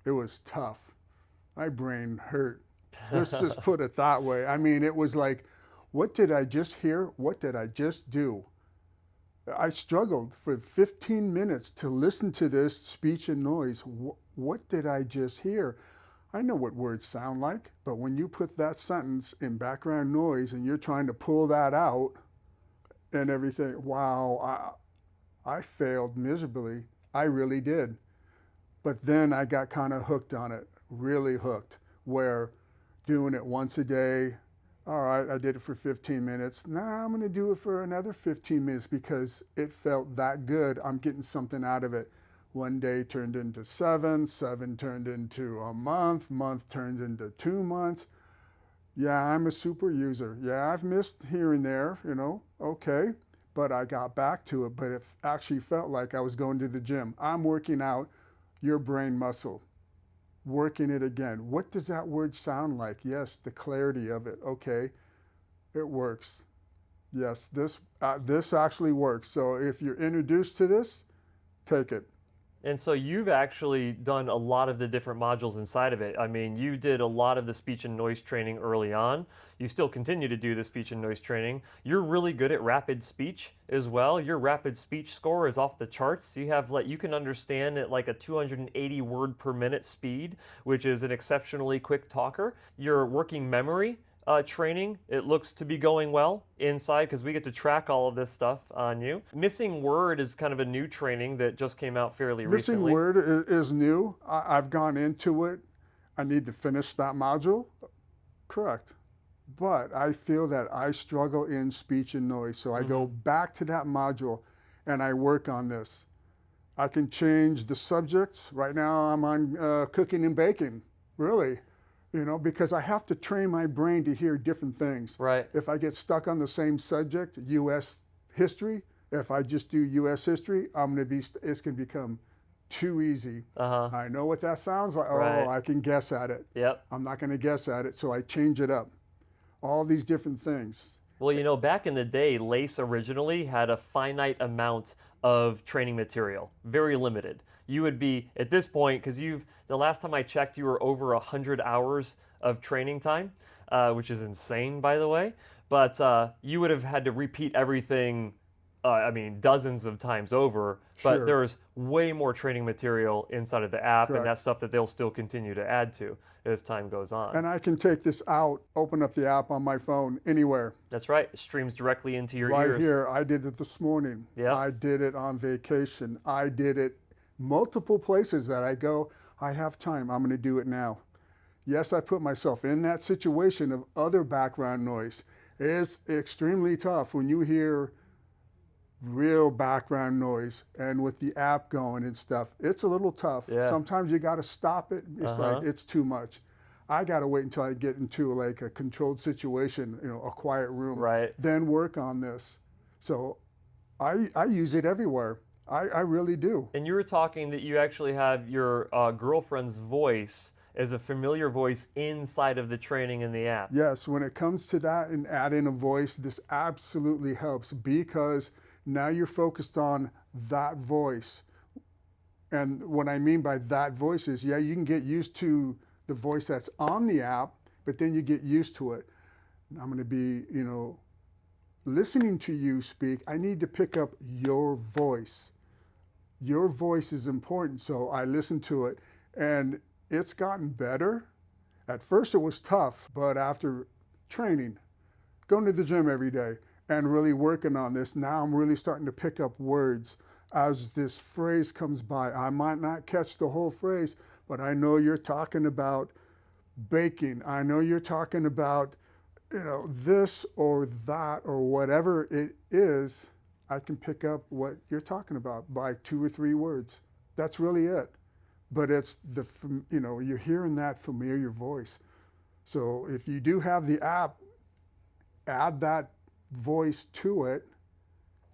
it was tough. My brain hurt. Let's just put it that way. I mean, it was like, what did I just hear? What did I just do? I struggled for 15 minutes to listen to this speech and noise. What did I just hear? I know what words sound like, but when you put that sentence in background noise and you're trying to pull that out and everything, wow, I failed miserably. I really did. But then I got kind of hooked on it, really hooked, where doing it once a day, all right, I did it for 15 minutes. Now I'm going to do it for another 15 minutes because it felt that good. I'm getting something out of it. One day turned into 7 turned into a month turned into 2 months. Yeah, I'm a super user. Yeah, I've missed here and there, okay. But I got back to it, but it actually felt like I was going to the gym. I'm working out your brain muscle. Working it again. What does that word sound like? Yes, the clarity of it. Okay, it works. Yes, this actually works. So if you're introduced to this, take it. And so you've actually done a lot of the different modules inside of it. I mean, you did a lot of the speech and noise training early on. You still continue to do the speech and noise training. You're really good at rapid speech as well. Your rapid speech score is off the charts. You can understand at like a 280 word per minute speed, which is an exceptionally quick talker. Your working memory training, it looks to be going well inside because we get to track all of this stuff on you. Missing word is kind of a new training that just came out fairly recently. Missing word is new. I've gone into it. I need to finish that module. Correct. But I feel that I struggle in speech and noise. So I go back to that module and I work on this. I can change the subjects. Right now I'm on cooking and baking, really. Because I have to train my brain to hear different things. Right. If I get stuck on the same subject, U.S. history, if I just do U.S. history, it's going to become too easy. I know what that sounds like. Right. Oh, I can guess at it. Yep. I'm not going to guess at it, so I change it up. All these different things. Well, back in the day, Lace originally had a finite amount of training material, very limited. You would be, at this point, because the last time I checked, you were over 100 hours of training time, which is insane, by the way. But you would have had to repeat everything, dozens of times over. But Sure. there's way more training material inside of the app, Correct. and that's stuff that they'll still continue to add to as time goes on. And I can take this out, open up the app on my phone, anywhere. That's right. It streams directly into your Right ears. here. I did it this morning. Yep. I did it on vacation. I did it multiple places that I go, I have time, I'm going to do it now. Yes, I put myself in that situation of other background noise. It's extremely tough when you hear real background noise, and with the app going and stuff, it's a little tough. Yeah. Sometimes you got to stop it. It's like, it's too much. I got to wait until I get into like a controlled situation, a quiet room, Right. then work on this. So I use it everywhere. I really do. And you were talking that you actually have your girlfriend's voice as a familiar voice inside of the training in the app. Yes, when it comes to that and adding a voice, this absolutely helps because now you're focused on that voice. And what I mean by that voice is, yeah, you can get used to the voice that's on the app, but then you get used to it. I'm going to be, listening to you speak. I need to pick up your voice. Your voice is important, so I listen to it. And it's gotten better. At first it was tough, but after training, going to the gym every day and really working on this, now I'm really starting to pick up words. as this phrase comes by, I might not catch the whole phrase, but I know you're talking about baking. I know you're talking about, this or that or whatever it is. I can pick up what you're talking about by 2 or 3 words. That's really it. But it's you're hearing that familiar voice. So if you do have the app, add that voice to it,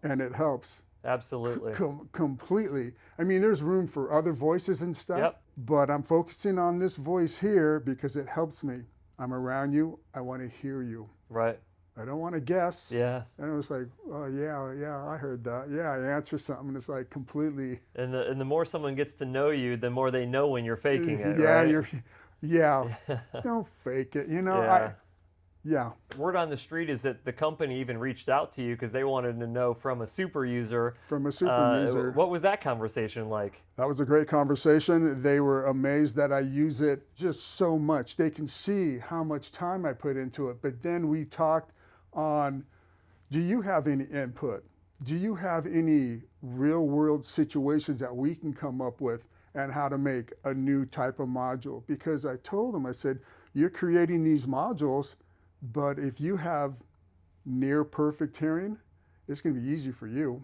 and it helps. Absolutely. Completely. I mean, there's room for other voices and stuff, Yep. but I'm focusing on this voice here because it helps me. I'm around you. I want to hear you. Right. I don't want to guess. Yeah. And it was like, oh, yeah, I heard that. Yeah, I answer something, and it's like completely. And the more someone gets to know you, the more they know when you're faking it, Yeah, right? Don't fake it. Yeah. Yeah. Word on the street is that the company even reached out to you because they wanted to know from a super user. From a super user. What was that conversation like? That was a great conversation. They were amazed that I use it just so much. They can see how much time I put into it. But then we talked on, do you have any input? Do you have any real world situations that we can come up with and how to make a new type of module? Because I told them, I said, you're creating these modules, but if you have near perfect hearing, it's going to be easy for you.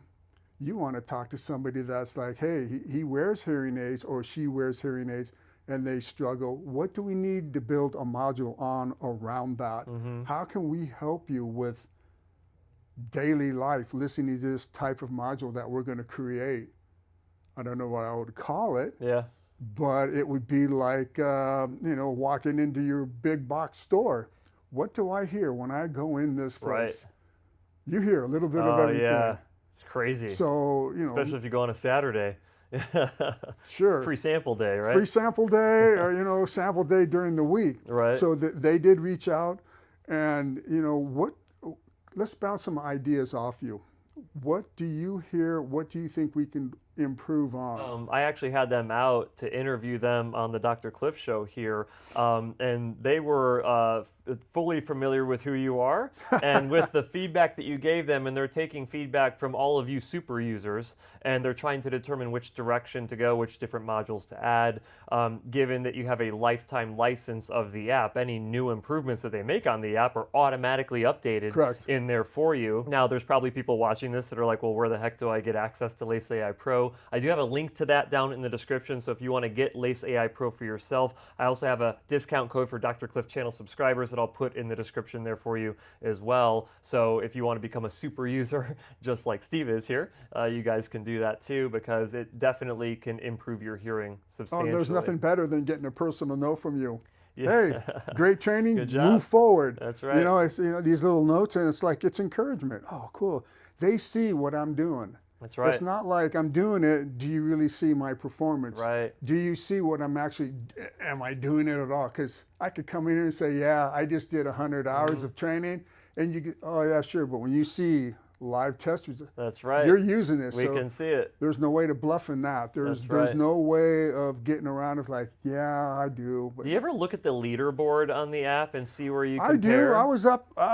You want to talk to somebody that's like, hey, he wears hearing aids or she wears hearing aids and they struggle. What do we need to build a module on around that? Mm-hmm. How can we help you with daily life listening to this type of module that we're going to create? I don't know what I would call it. Yeah. But it would be like, walking into your big box store. What do I hear when I go in this place? Right. You hear a little bit of everything. Yeah. It's crazy. So, especially if you go on a Saturday. Sure. Free sample day, right? Free sample day or, sample day during the week. Right. So they did reach out and, let's bounce some ideas off you. What do you hear? What do you think we can improve on? I actually had them out to interview them on the Dr. Cliff show here, and they were fully familiar with who you are and with the feedback that you gave them, and they're taking feedback from all of you super users, and they're trying to determine which direction to go, which different modules to add. Given that you have a lifetime license of the app, any new improvements that they make on the app are automatically updated. Correct. In there for you. Now, there's probably people watching this that are like, well, where the heck do I get access to Lace AI Pro? I do have a link to that down in the description, so if you want to get Lace AI Pro for yourself, I also have a discount code for Dr. Cliff channel subscribers that I'll put in the description there for you as well. So if you want to become a super user, just like Steve is here, you guys can do that too, because it definitely can improve your hearing substantially. Oh, there's nothing better than getting a personal note from you. Yeah. Hey, great training, Good job. move forward. That's right. It's, these little notes, and it's like, it's encouragement. Oh, cool. They see what I'm doing. That's right. It's not like I'm doing it, do you really see my performance? Right. Do you see what I'm actually, am I doing it at all? Because I could come in here and say, yeah, I just did 100 hours of training, and you get, oh yeah, sure, but when you see live test results, That's right. you're using this. We so can see it. there's no way to bluff in that. There's right. no way of getting around of like, yeah, I do. But Do you ever look at the leaderboard on the app and see where you I compare? do. I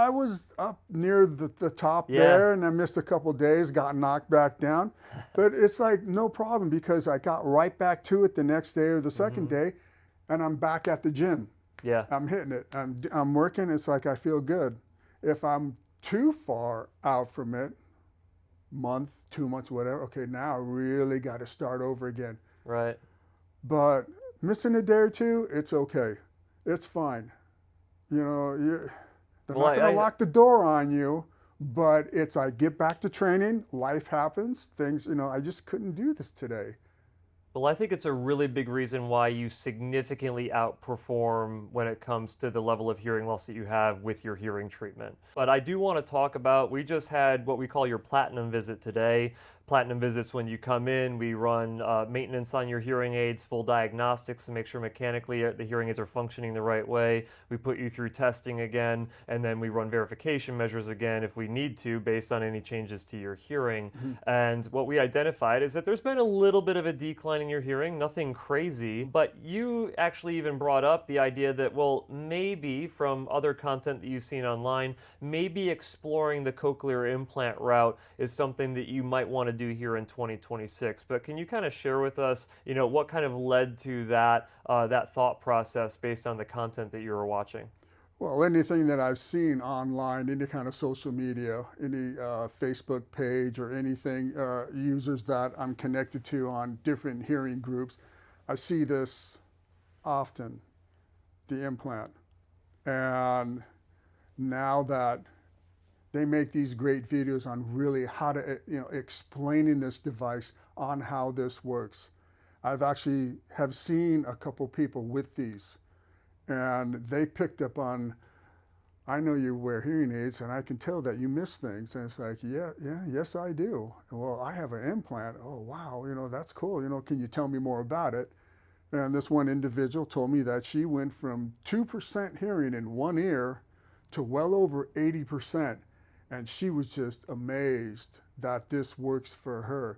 was up near the top Yeah. there, and I missed a couple of days, got knocked back down. But it's like no problem because I got right back to it the next day or the second day, and I'm back at the gym. Yeah. I'm hitting it. I'm working. It's like I feel good. If I'm too far out from it, month, 2 months, whatever, okay, now I really got to start over again. Right. But missing a day or two, it's okay. It's fine. They're not going to lock the door on you, but it's I get back to training, life happens, things, I just couldn't do this today. Well, I think it's a really big reason why you significantly outperform when it comes to the level of hearing loss that you have with your hearing treatment. But I do want to talk about, we just had what we call your platinum visit today. Platinum visits, when you come in, we run maintenance on your hearing aids, full diagnostics to make sure mechanically the hearing aids are functioning the right way. We put you through testing again, and then we run verification measures again if we need to, based on any changes to your hearing. And what we identified is that there's been a little bit of a decline declining your hearing, nothing crazy, but you actually even brought up the idea that, well, maybe from other content that you've seen online, maybe exploring the cochlear implant route is something that you might want to do here in 2026. But can you kind of share with us, what kind of led to that, that thought process based on the content that you were watching? Well, anything that I've seen online, any kind of social media, any Facebook page or anything, users that I'm connected to on different hearing groups, I see this often, the implant. And now that they make these great videos on really how to, explaining this device on how this works. I've actually have seen a couple people with these, and they picked up on, I know you wear hearing aids and I can tell that you miss things. And it's like, yes, I do. Well, I have an implant. Oh, wow, that's cool. Can you tell me more about it? And this one individual told me that she went from 2% hearing in one ear to well over 80%. And she was just amazed that this works for her.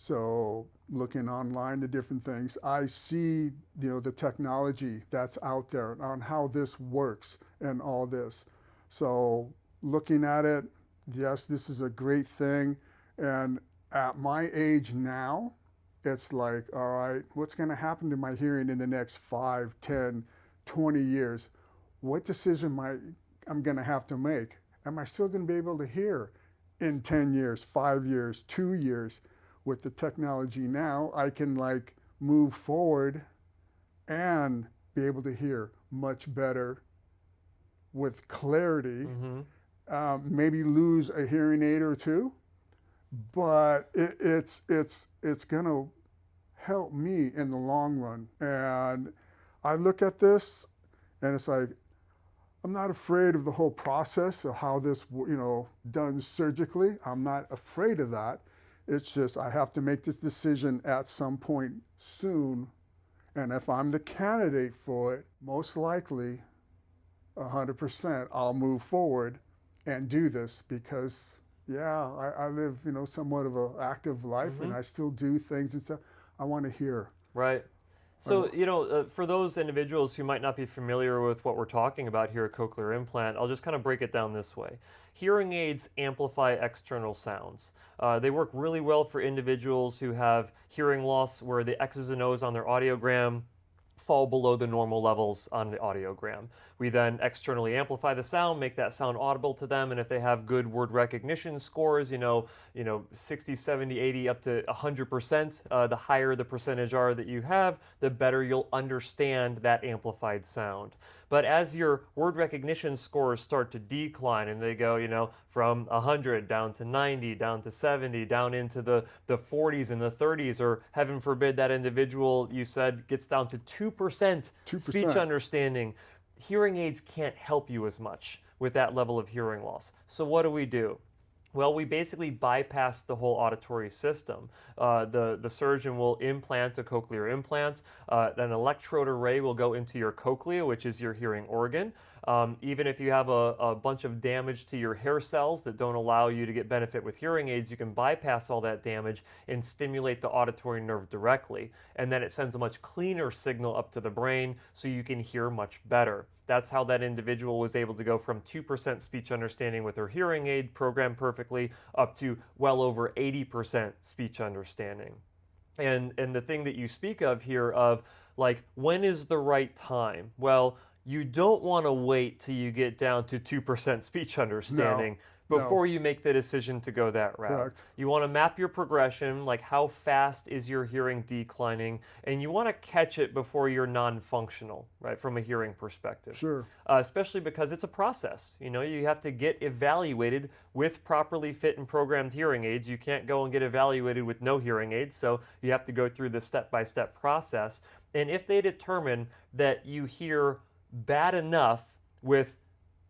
So looking online to different things, I see, the technology that's out there on how this works and all this. So looking at it, yes, this is a great thing. And at my age now, it's like, all right, what's going to happen to my hearing in the next 5, 10, 20 years? What decision I'm going to have to make? Am I still going to be able to hear in 10 years, 5 years, 2 years? With the technology now, I can move forward and be able to hear much better with clarity. Maybe lose a hearing aid or two, but it's gonna help me in the long run. And I look at this, and it's like, I'm not afraid of the whole process of how this, done surgically. I'm not afraid of that. It's just I have to make this decision at some point soon. And if I'm the candidate for it, most likely 100% I'll move forward and do this because, I live, somewhat of an active life and I still do things and stuff. I want to hear. Right. So, for those individuals who might not be familiar with what we're talking about here at Cochlear Implant, I'll just kind of break it down this way. Hearing aids amplify external sounds. They work really well for individuals who have hearing loss where the X's and O's on their audiogram fall below the normal levels on the audiogram. We then externally amplify the sound, make that sound audible to them, and if they have good word recognition scores, 60, 70, 80, up to 100%, the higher the percentage are that you have, the better you'll understand that amplified sound. But as your word recognition scores start to decline and they go, from 100 down to 90, down to 70, down into the 40s and the 30s, or heaven forbid that individual, you said, gets down to 2% speech understanding, hearing aids can't help you as much with that level of hearing loss. So what do? Well, we basically bypass the whole auditory system. The surgeon will implant a cochlear implant. An electrode array will go into your cochlea, which is your hearing organ. Even if you have a bunch of damage to your hair cells that don't allow you to get benefit with hearing aids, you can bypass all that damage and stimulate the auditory nerve directly. And then it sends a much cleaner signal up to the brain so you can hear much better. That's how that individual was able to go from 2% speech understanding with her hearing aid programmed perfectly up to well over 80% speech understanding. And the thing that you speak of here of when is the right time? Well, you don't want to wait till you get down to 2% speech understanding before you make the decision to go that route. Correct. You want to map your progression, how fast is your hearing declining, and you want to catch it before you're non-functional, right, from a hearing perspective. Sure. Especially because it's a process. You have to get evaluated with properly fit and programmed hearing aids. You can't go and get evaluated with no hearing aids, so you have to go through the step-by-step process. And if they determine that you hear bad enough with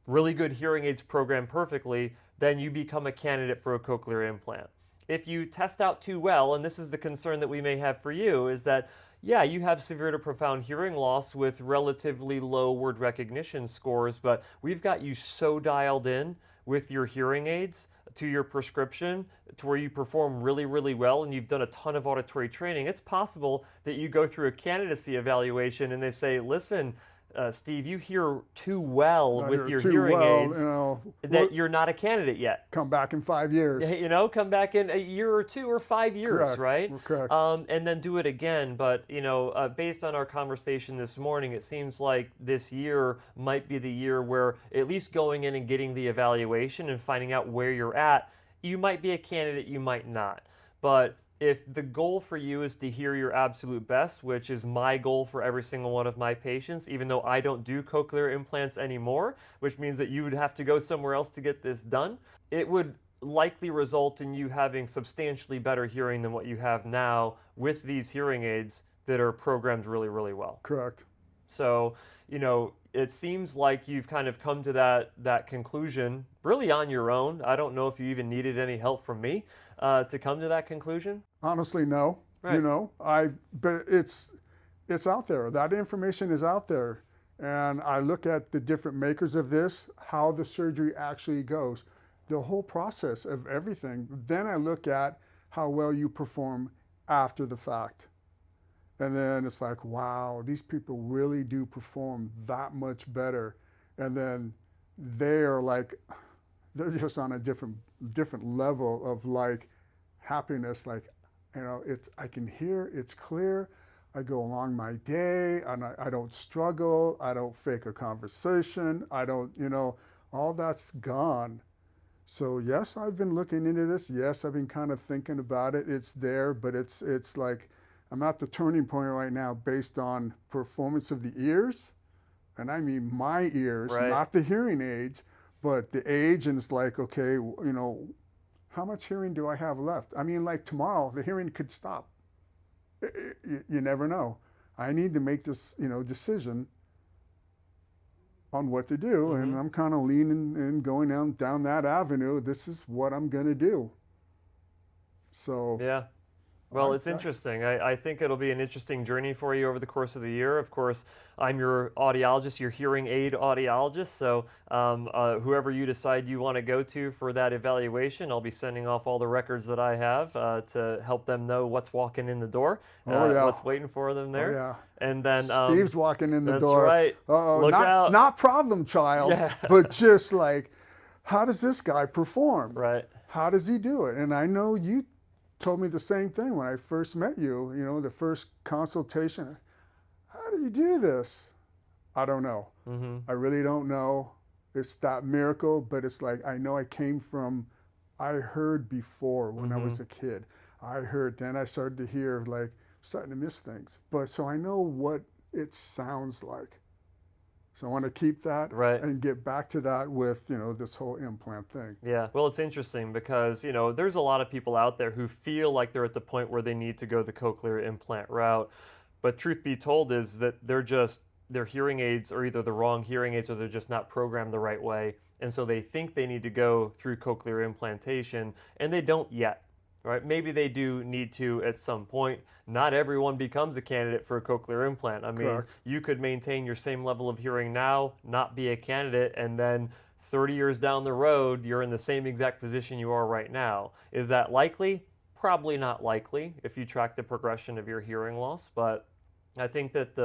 really good hearing aids programmed perfectly, then you become a candidate for a cochlear implant. If you test out too well, and this is the concern that we may have for you, is that, you have severe to profound hearing loss with relatively low word recognition scores, but we've got you so dialed in with your hearing aids to your prescription to where you perform really, really well and you've done a ton of auditory training, it's possible that you go through a candidacy evaluation and they say, listen, Steve, you hear too well with your hearing aids that you're not a candidate yet. Come back in 5 years. You know, come back in a year or 2 or 5 years, Correct. right? Correct. And then do it again. But, you know, based on our conversation this morning, it seems like this year might be the year where at least going in and getting the evaluation and finding out where you're at, you might be a candidate, you might not. But if the goal for you is to hear your absolute best, which is my goal for every single one of my patients, even though I don't do cochlear implants anymore, which means that you would have to go somewhere else to get this done, it would likely result in you having substantially better hearing than what you have now with these hearing aids that are programmed really, really well. Correct. So, you know, it seems like you've kind of come to that conclusion really on your own. I don't know if you even needed any help from me to come to that conclusion. Honestly, no. Right. You know, but it's out there. That information is out there. And I look at the different makers of this, how the surgery actually goes, the whole process of everything. Then I look at how well you perform after the fact. And then it's like, wow, these people really do perform that much better. And then they're just on a different level of like happiness. Like, you know, I can hear, it's clear. I go along my day and I don't struggle. I don't fake a conversation. I don't, you know, all that's gone. So yes, I've been looking into this. Yes, I've been kind of thinking about it. It's there, but it's like, I'm at the turning point right now based on performance of the ears, and I mean my ears, right. Not the hearing aids, but the age, and it's like, okay, you know, how much hearing do I have left? I mean, like tomorrow, the hearing could stop. You never know. I need to make this, you know, decision on what to do, and I'm kind of leaning and going down that avenue. This is what I'm going to do. So yeah. Well, it's interesting. I think it'll be an interesting journey for you over the course of the year. Of course, I'm your audiologist, your hearing aid audiologist. So whoever you decide you want to go to for that evaluation, I'll be sending off all the records that I have to help them know what's walking in the door, what's waiting for them there. Oh, yeah. And then Steve's walking in the door. That's right. Uh-oh. Look out. Not problem child, but just like, how does this guy perform? Right. How does he do it? And I know you told me the same thing when I first met you, you know, the first consultation. How do you do this? I don't know. I really don't know. It's that miracle, but it's like, I know I heard before when I was a kid. I heard, then I started to hear, like, starting to miss things. But so I know what it sounds like. So I want to keep that and get back to that with, you know, this whole implant thing. Yeah, well, it's interesting because, you know, there's a lot of people out there who feel like they're at the point where they need to go the cochlear implant route. But truth be told is that their hearing aids are either the wrong hearing aids or they're just not programmed the right way. And so they think they need to go through cochlear implantation and they don't yet. Right? Maybe they do need to at some point. Not everyone becomes a candidate for a cochlear implant. I mean, you could maintain your same level of hearing now, not be a candidate, and then 30 years down the road, you're in the same exact position you are right now. Is that likely? Probably not likely if you track the progression of your hearing loss, but I think that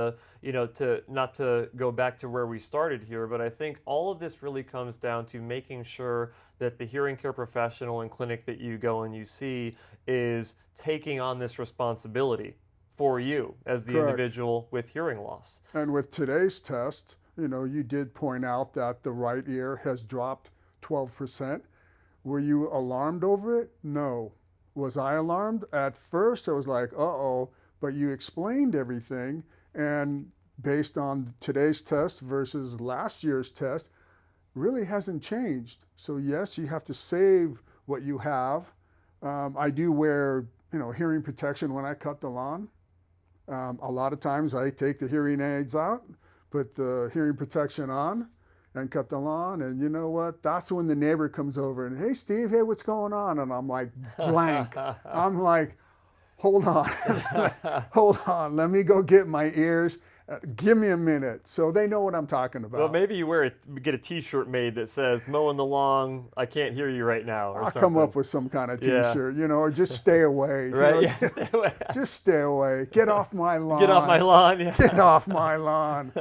not to go back to where we started here, but I think all of this really comes down to making sure that the hearing care professional and clinic that you go and you see is taking on this responsibility for you as the individual with hearing loss. And with today's test, you know, you did point out that the right ear has dropped 12%. Were you alarmed over it? No. Was I alarmed? At first, I was like, uh-oh. But you explained everything, and based on today's test versus last year's test, really hasn't changed. So yes, you have to save what you have. I do wear, you know, hearing protection when I cut the lawn. A lot of times I take the hearing aids out, put the hearing protection on, and cut the lawn. And you know what? That's when the neighbor comes over and, hey, Steve, hey, what's going on? And I'm like, blank. I'm like, hold on, hold on, let me go get my ears. Give me a minute. So they know what I'm talking about. Well, maybe you get a T-shirt made that says "Mowing the lawn, I can't hear you right now." Or I'll something. come up with some kind of T-shirt, or just stay away. Right? Yeah, stay away. Just stay away. Get off my lawn. Get off my lawn. Yeah. Get off my lawn.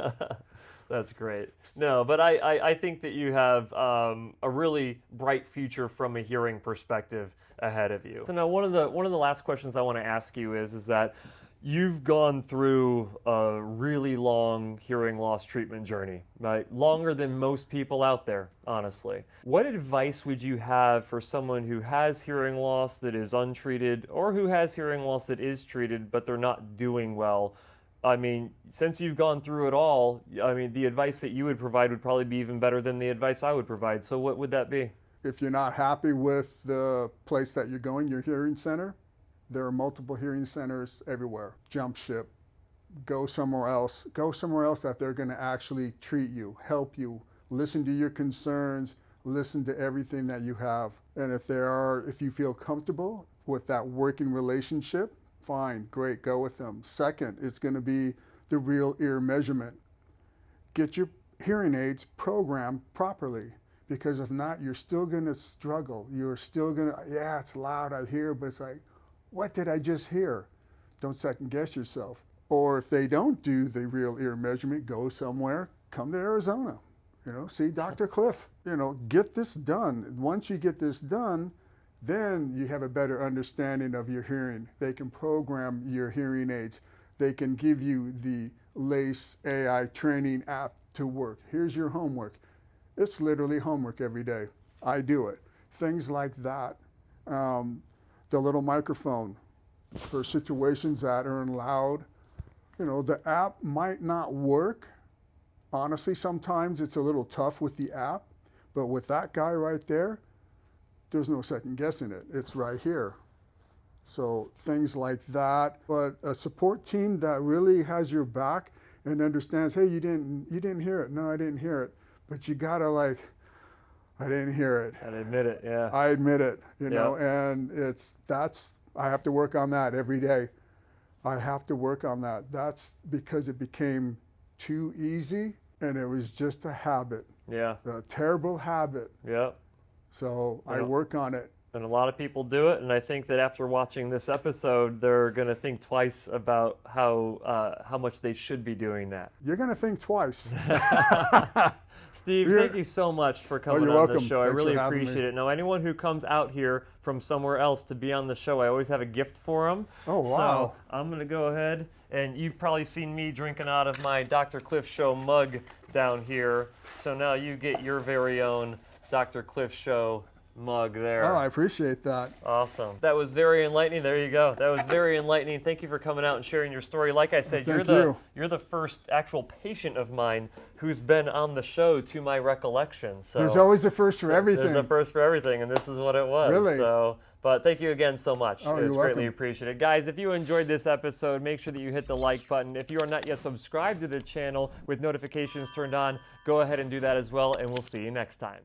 That's great. No, but I think that you have a really bright future from a hearing perspective ahead of you. So now one of the last questions I want to ask you is that you've gone through a really long hearing loss treatment journey, right? Longer than most people out there, honestly. What advice would you have for someone who has hearing loss that is untreated, or who has hearing loss that is treated but they're not doing well? I mean, since you've gone through it all, I mean, the advice that you would provide would probably be even better than the advice I would provide. So what would that be? If you're not happy with the place that you're going, your hearing center, there are multiple hearing centers everywhere. Jump ship. Go somewhere else. Go somewhere else that they're going to actually treat you, help you, listen to your concerns, listen to everything that you have. And if you feel comfortable with that working relationship, fine, great, go with them. Second, it's going to be the real ear measurement. Get your hearing aids programmed properly, because if not, you're still going to struggle. You're still going to, yeah, it's loud, I hear, but it's like, what did I just hear? Don't second guess yourself. Or if they don't do the real ear measurement, go somewhere, come to Arizona, see Dr. Cliff, get this done. Once you get this done, then you have a better understanding of your hearing. They can program your hearing aids. They can give you the LACE AI training app to work. Here's your homework. It's literally homework every day. I do it. Things like that. The little microphone for situations that are loud. The app might not work. Honestly, sometimes it's a little tough with the app, but with that guy right there, there's no second guessing it. It's right here. So things like that. But a support team that really has your back and understands, hey, you didn't hear it. No, I didn't hear it. But you gotta I didn't hear it. And admit it, yeah. I admit it, and I have to work on that every day. I have to work on that. That's because it became too easy, and it was just a habit. Yeah. A terrible habit. Yeah. So I work on it. And a lot of people do it, and I think that after watching this episode, they're going to think twice about how much they should be doing that. You're going to think twice. Steve, thank you so much for coming on the show. Thanks, I really appreciate it. Now, anyone who comes out here from somewhere else to be on the show, I always have a gift for them. Oh, wow. So I'm going to go ahead, and you've probably seen me drinking out of my Dr. Cliff Show mug down here. So now you get your very own Dr. Cliff Show mug there. Oh, I appreciate that. Awesome. That was very enlightening. There you go. That was very enlightening. Thank you for coming out and sharing your story. Like I said, you're the first actual patient of mine who's been on the show to my recollection. So there's always a first for everything. There's a first for everything, and this is what it was. Really? So, but thank you again so much. Oh, it's you're greatly welcome. appreciated. Guys, if you enjoyed this episode, make sure that you hit the like button. If you are not yet subscribed to the channel with notifications turned on, go ahead and do that as well, and we'll see you next time.